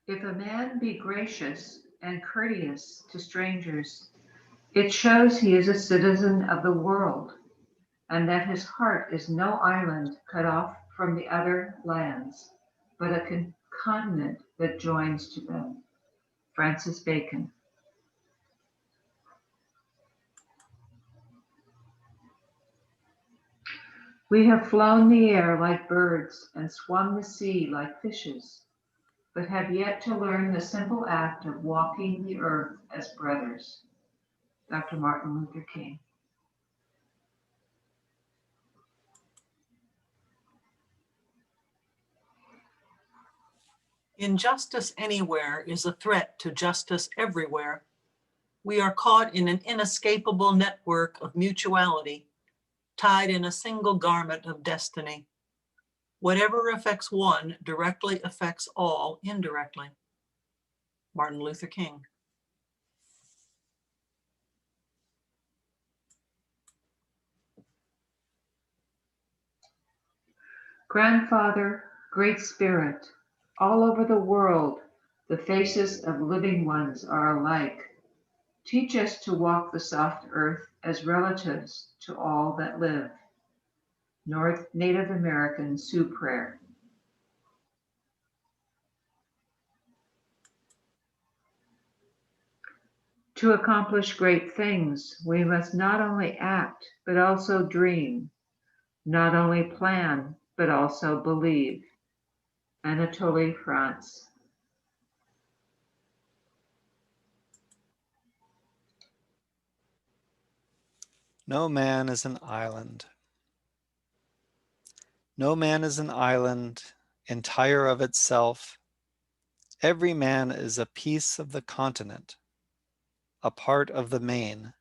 If a man be gracious and courteous to strangers, it shows he is a citizen of the world, and that his heart is no island cut off from the other lands, but a continent that joins to them. Francis Bacon. We have flown the air like birds and swum the sea like fishes, but have yet to learn the simple act of walking the earth as brothers. Dr. Martin Luther King. Injustice anywhere is a threat to justice everywhere. We are caught in an inescapable network of mutuality, tied in a single garment of destiny. Whatever affects one directly affects all indirectly. Martin Luther King. Grandfather, Great Spirit, all over the world, the faces of living ones are alike. Teach us to walk the soft earth as relatives to all that live. North Native American Sioux Prayer. To accomplish great things, we must not only act, but also dream, not only plan, but also believe. Anatole France. No man is an island. No man is an island, entire of itself. Every man is a piece of the continent, a part of the main.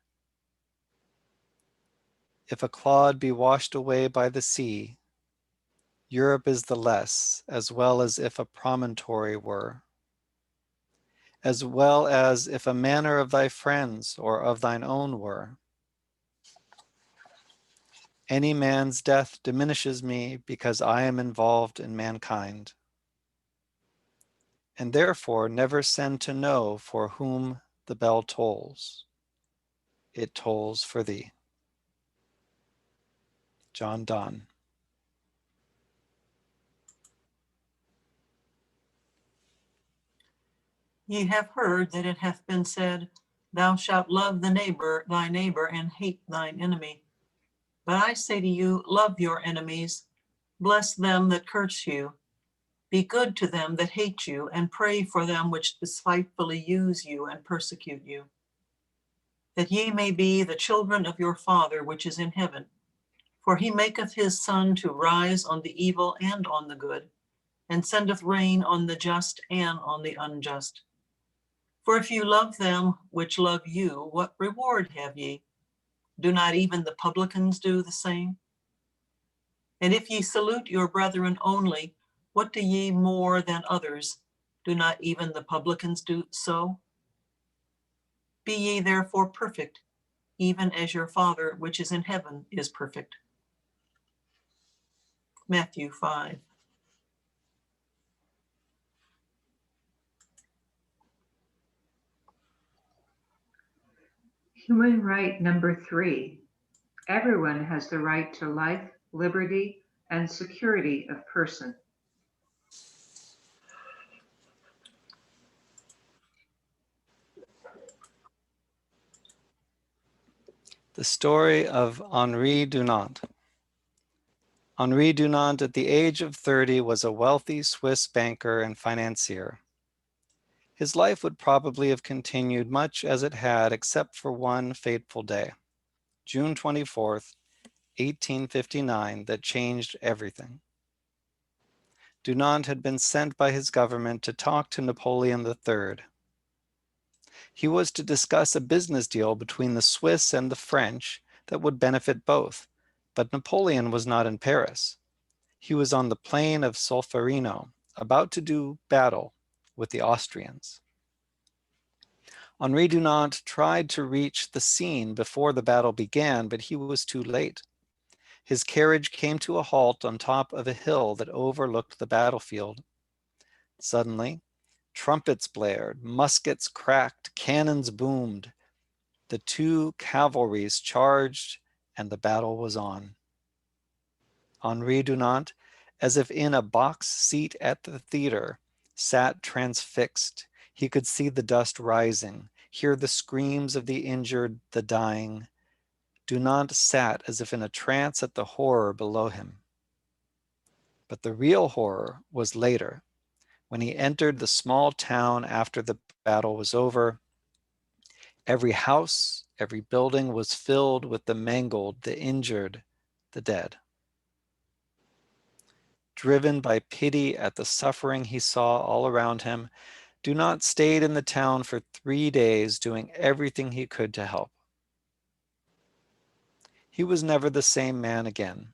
If a clod be washed away by the sea, Europe is the less, as well as if a promontory were, as well as if a manner of thy friends or of thine own were. Any man's death diminishes me because I am involved in mankind, and therefore never send to know for whom the bell tolls. It tolls for thee. John Donne. Ye have heard that it hath been said, Thou shalt love thy neighbor, and hate thine enemy. But I say to you, love your enemies, bless them that curse you, be good to them that hate you, and pray for them which despitefully use you and persecute you, that ye may be the children of your Father which is in heaven. For he maketh his sun to rise on the evil and on the good, and sendeth rain on the just and on the unjust. For if you love them which love you, what reward have ye? Do not even the publicans do the same? And if ye salute your brethren only, what do ye more than others? Do not even the publicans do so? Be ye therefore perfect, even as your Father which is in heaven is perfect. Matthew 5. Human right number 3. Everyone has the right to life, liberty, and security of person. The story of Henri Dunant. Henri Dunant, at the age of 30, was a wealthy Swiss banker and financier. His life would probably have continued much as it had, except for one fateful day, June 24th, 1859, that changed everything. Dunant had been sent by his government to talk to Napoleon III. He was to discuss a business deal between the Swiss and the French that would benefit both, but Napoleon was not in Paris. He was on the plain of Solferino, about to do battle with the Austrians. Henri Dunant tried to reach the scene before the battle began, but he was too late. His carriage came to a halt on top of a hill that overlooked the battlefield. Suddenly, Trumpets blared, muskets cracked, cannons boomed. The two cavalries charged, and the battle was on. Henri Dunant, as if in a box seat at the theater, sat transfixed. He could see the dust rising, hear the screams of the injured, the dying. Dunant sat as if in a trance at the horror below him. But the real horror was later, when he entered the small town after the battle was over. Every house, every building was filled with the mangled, the injured, the dead. Driven by pity at the suffering he saw all around him, Dunant stayed in the town for 3 days, doing everything he could to help. He was never the same man again.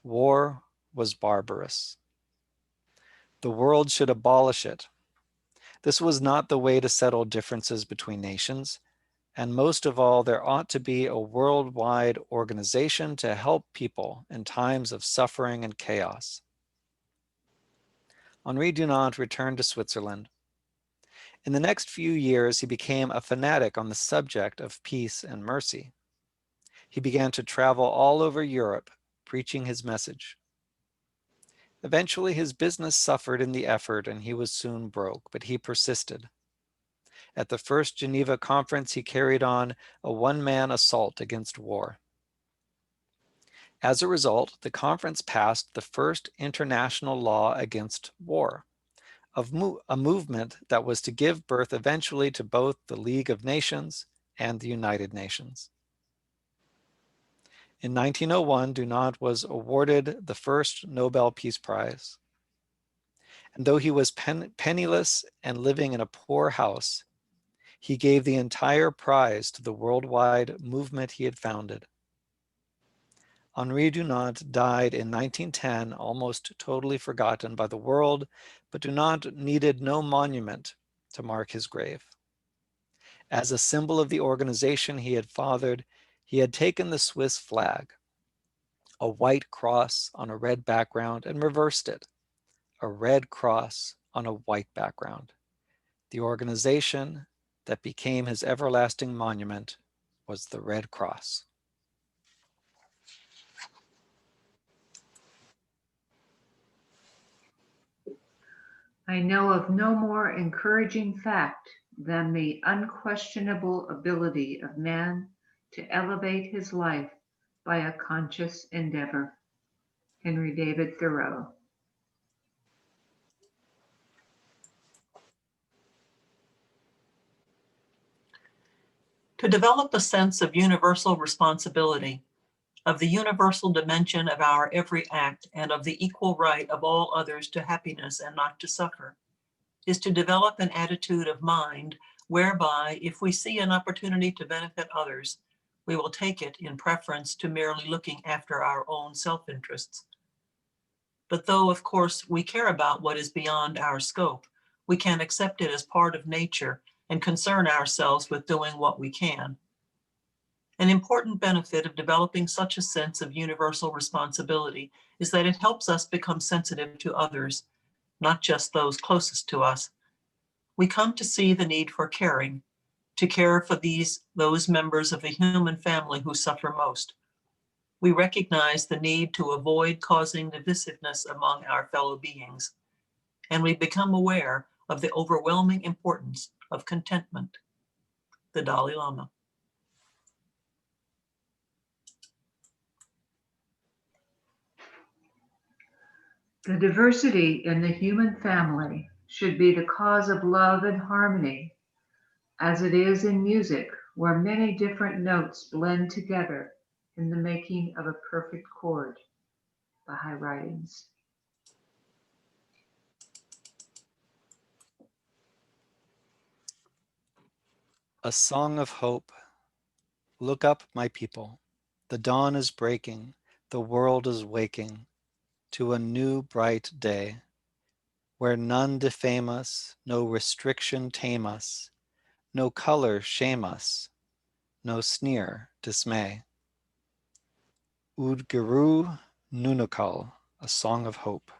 War was barbarous. The world should abolish it. This was not the way to settle differences between nations. And most of all, there ought to be a worldwide organization to help people in times of suffering and chaos. Henri Dunant returned to Switzerland. In the next few years, he became a fanatic on the subject of peace and mercy. He began to travel all over Europe, preaching his message. Eventually, his business suffered in the effort and he was soon broke, but he persisted. At the first Geneva conference, he carried on a one-man assault against war. As a result, the conference passed the first international law against war, a movement that was to give birth eventually to both the League of Nations and the United Nations. In 1901, Dunant was awarded the first Nobel Peace Prize. And though he was penniless and living in a poor house, he gave the entire prize to the worldwide movement he had founded. Henri Dunant died in 1910, almost totally forgotten by the world, but Dunant needed no monument to mark his grave. As a symbol of the organization he had fathered, he had taken the Swiss flag, a white cross on a red background, and reversed it, a red cross on a white background. The organization that became his everlasting monument was the Red Cross. I know of no more encouraging fact than the unquestionable ability of man to elevate his life by a conscious endeavor. Henry David Thoreau. To develop a sense of universal responsibility, of the universal dimension of our every act, and of the equal right of all others to happiness and not to suffer, is to develop an attitude of mind whereby, if we see an opportunity to benefit others, we will take it in preference to merely looking after our own self-interests. But though, of course, we care about what is beyond our scope, we can accept it as part of nature and concern ourselves with doing what we can. An important benefit of developing such a sense of universal responsibility is that it helps us become sensitive to others, not just those closest to us. We come to see the need for caring, to care for those members of the human family who suffer most. We recognize the need to avoid causing divisiveness among our fellow beings, and we become aware of the overwhelming importance of contentment. The Dalai Lama. The diversity in the human family should be the cause of love and harmony, as it is in music, where many different notes blend together in the making of a perfect chord. Baha'i Writings. A song of hope. Look up, my people. The dawn is breaking. The world is waking to a new bright day, where none defame us, no restriction tame us, no color shame us, no sneer dismay. Udguru Nunukal, a song of hope.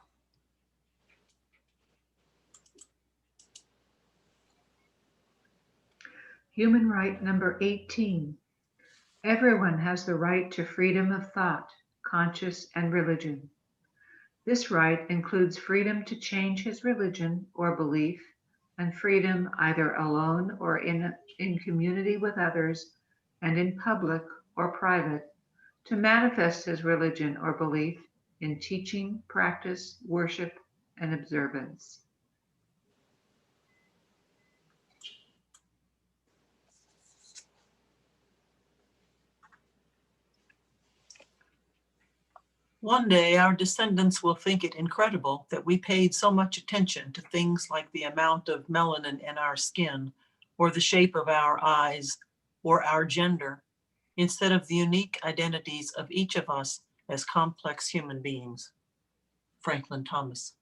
Human right number 18. Everyone has the right to freedom of thought, conscience, and religion. This right includes freedom to change his religion or belief, and freedom either alone or in community with others, and in public or private, to manifest his religion or belief in teaching, practice, worship, and observance. One day, our descendants will think it incredible that we paid so much attention to things like the amount of melanin in our skin, or the shape of our eyes, or our gender, instead of the unique identities of each of us as complex human beings. Franklin Thomas.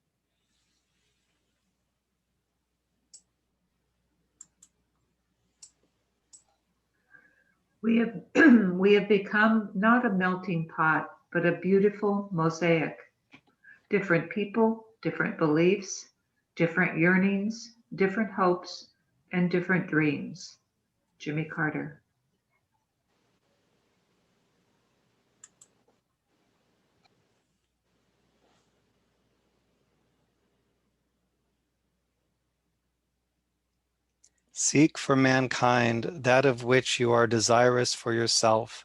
We have, we have become not a melting pot, but a beautiful mosaic. Different people, different beliefs, different yearnings, different hopes, and different dreams. Jimmy Carter. Seek for mankind that of which you are desirous for yourself,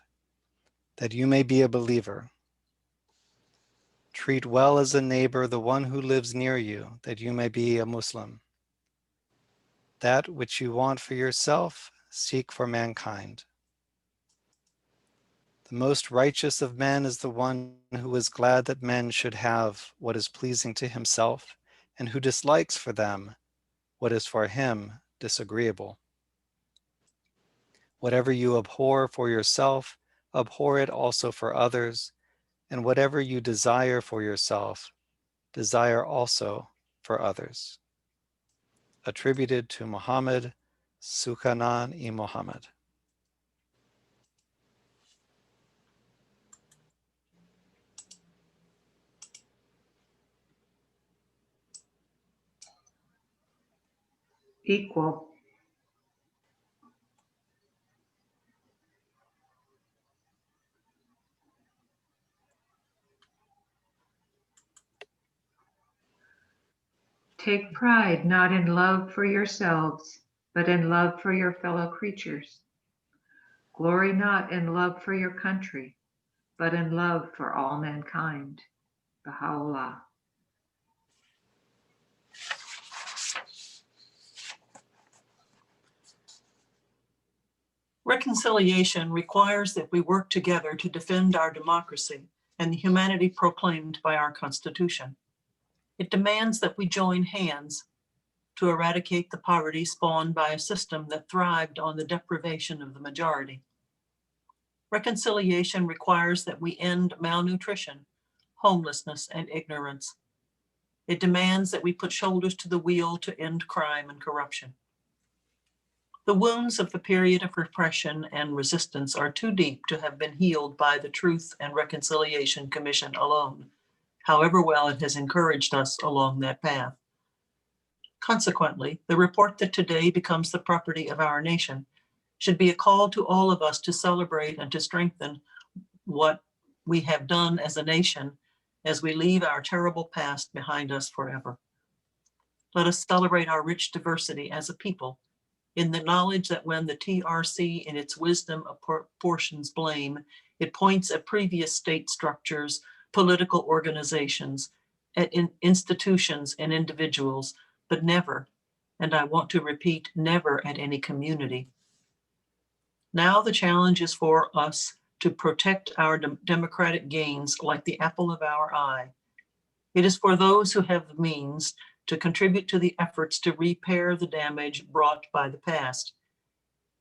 that you may be a believer. Treat well as a neighbor the one who lives near you, that you may be a Muslim. That which you want for yourself, seek for mankind. The most righteous of men is the one who is glad that men should have what is pleasing to himself, and who dislikes for them what is for him disagreeable. Whatever you abhor for yourself, abhor it also for others, and whatever you desire for yourself, desire also for others. Attributed to Muhammad, Sukhanan-i Muhammad. Equal. Take pride not in love for yourselves, but in love for your fellow creatures. Glory not in love for your country, but in love for all mankind. Baha'u'llah. Reconciliation requires that we work together to defend our democracy and the humanity proclaimed by our Constitution. It demands that we join hands to eradicate the poverty spawned by a system that thrived on the deprivation of the majority. Reconciliation requires that we end malnutrition, homelessness, and ignorance. It demands that we put shoulders to the wheel to end crime and corruption. The wounds of the period of repression and resistance are too deep to have been healed by the Truth and Reconciliation Commission alone, however well it has encouraged us along that path. Consequently, the report that today becomes the property of our nation should be a call to all of us to celebrate and to strengthen what we have done as a nation as we leave our terrible past behind us forever. Let us celebrate our rich diversity as a people in the knowledge that when the TRC in its wisdom apportions blame, it points at previous state structures, political organizations, at institutions and individuals, but never, and I want to repeat, never at any community. Now the challenge is for us to protect our democratic gains like the apple of our eye. It is for those who have the means to contribute to the efforts to repair the damage brought by the past.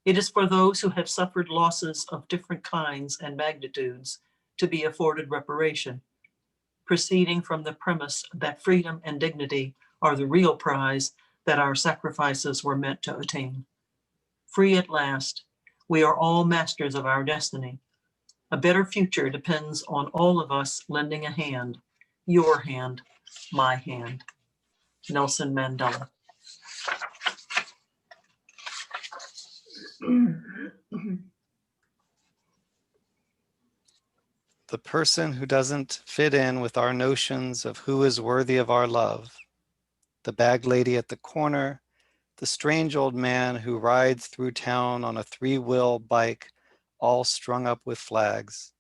It is for those who have suffered losses of different kinds and magnitudes to be afforded reparation, proceeding from the premise that freedom and dignity are the real prize that our sacrifices were meant to attain. Free at last, we are all masters of our destiny. A better future depends on all of us lending a hand, your hand, my hand. Nelson Mandela. The person who doesn't fit in with our notions of who is worthy of our love, the bag lady at the corner, the strange old man who rides through town on a three-wheel bike all strung up with flags,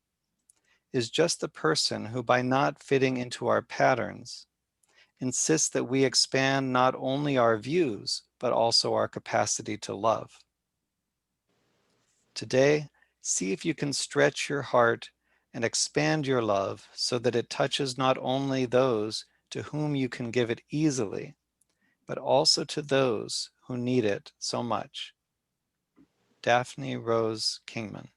is just the person who, by not fitting into our patterns, insists that we expand not only our views, but also our capacity to love. Today, see if you can stretch your heart and expand your love so that it touches not only those to whom you can give it easily, but also to those who need it so much. Daphne Rose Kingman.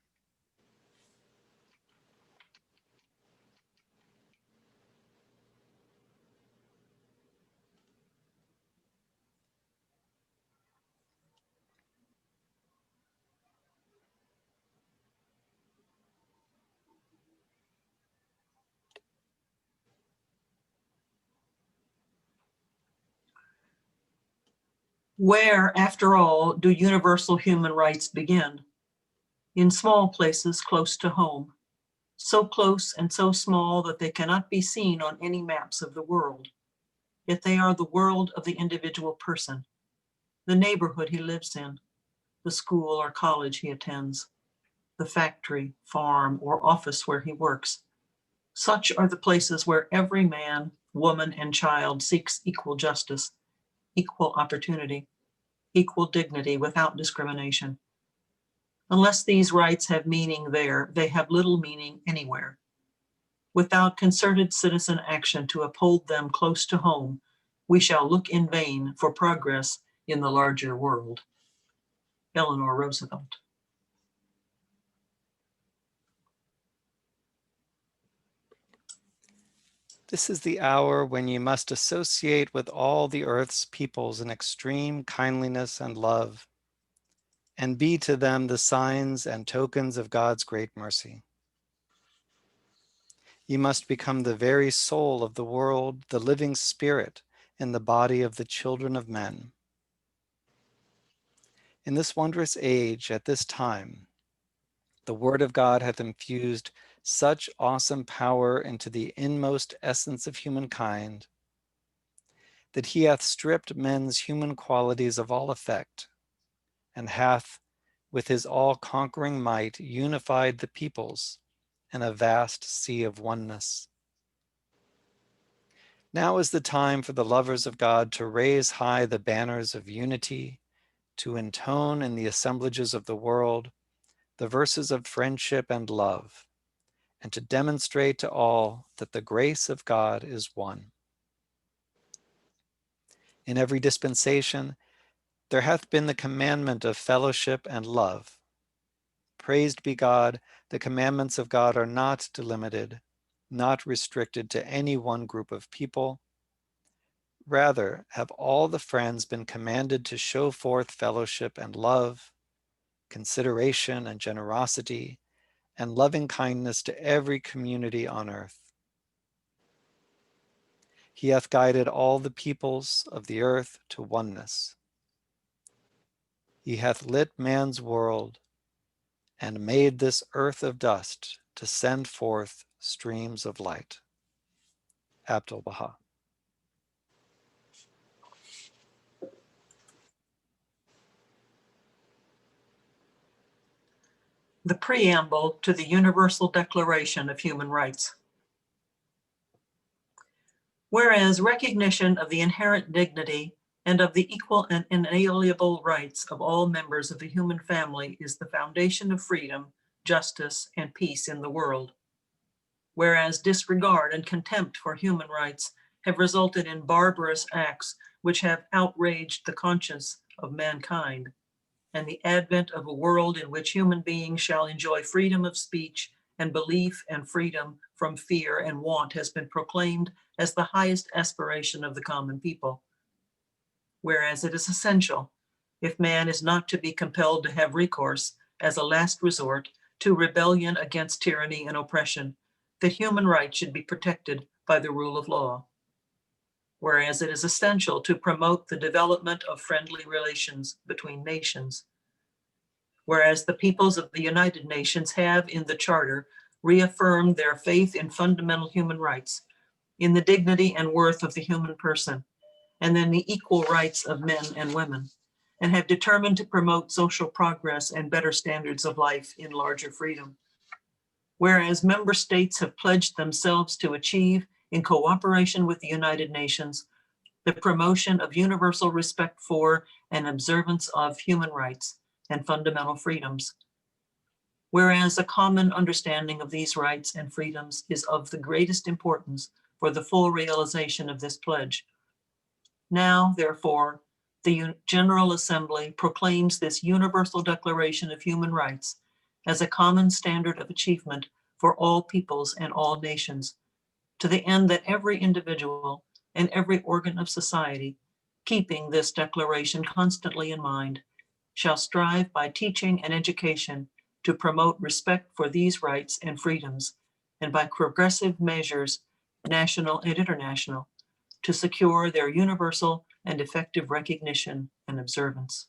Where, after all, do universal human rights begin? In small places close to home, so close and so small that they cannot be seen on any maps of the world. Yet they are the world of the individual person, the neighborhood he lives in, the school or college he attends, the factory, farm, or office where he works. Such are the places where every man, woman, and child seeks equal justice, equal opportunity, equal dignity without discrimination. Unless these rights have meaning there, they have little meaning anywhere. Without concerted citizen action to uphold them close to home, we shall look in vain for progress in the larger world. Eleanor Roosevelt. This is the hour when you must associate with all the earth's peoples in extreme kindliness and love, and be to them the signs and tokens of God's great mercy. You must become the very soul of the world, the living spirit in the body of the children of men. In this wondrous age, at this time, the word of God hath infused such awesome power into the inmost essence of humankind that he hath stripped men's human qualities of all effect, and hath, with his all-conquering might, unified the peoples in a vast sea of oneness. Now is the time for the lovers of God to raise high the banners of unity, to intone in the assemblages of the world the verses of friendship and love, and to demonstrate to all that the grace of God is one. In every dispensation, there hath been the commandment of fellowship and love. Praised be God, the commandments of God are not delimited, not restricted to any one group of people. Rather, have all the friends been commanded to show forth fellowship and love, consideration and generosity, and loving kindness to every community on earth. He hath guided all the peoples of the earth to oneness. He hath lit man's world and made this earth of dust to send forth streams of light. Abdu'l-Baha. The preamble to the Universal Declaration of Human Rights. Whereas recognition of the inherent dignity and of the equal and inalienable rights of all members of the human family is the foundation of freedom, justice, and peace in the world. Whereas disregard and contempt for human rights have resulted in barbarous acts which have outraged the conscience of mankind, and the advent of a world in which human beings shall enjoy freedom of speech and belief and freedom from fear and want has been proclaimed as the highest aspiration of the common people. Whereas it is essential, if man is not to be compelled to have recourse as a last resort to rebellion against tyranny and oppression, that human rights should be protected by the rule of law. Whereas it is essential to promote the development of friendly relations between nations. Whereas the peoples of the United Nations have in the Charter reaffirmed their faith in fundamental human rights, in the dignity and worth of the human person, and in the equal rights of men and women, and have determined to promote social progress and better standards of life in larger freedom. Whereas member states have pledged themselves to achieve, in cooperation with the United Nations, the promotion of universal respect for and observance of human rights and fundamental freedoms. Whereas a common understanding of these rights and freedoms is of the greatest importance for the full realization of this pledge. Now, therefore, the General Assembly proclaims this Universal Declaration of Human Rights as a common standard of achievement for all peoples and all nations, to the end that every individual and every organ of society, keeping this declaration constantly in mind, shall strive by teaching and education to promote respect for these rights and freedoms, and by progressive measures, national and international, to secure their universal and effective recognition and observance.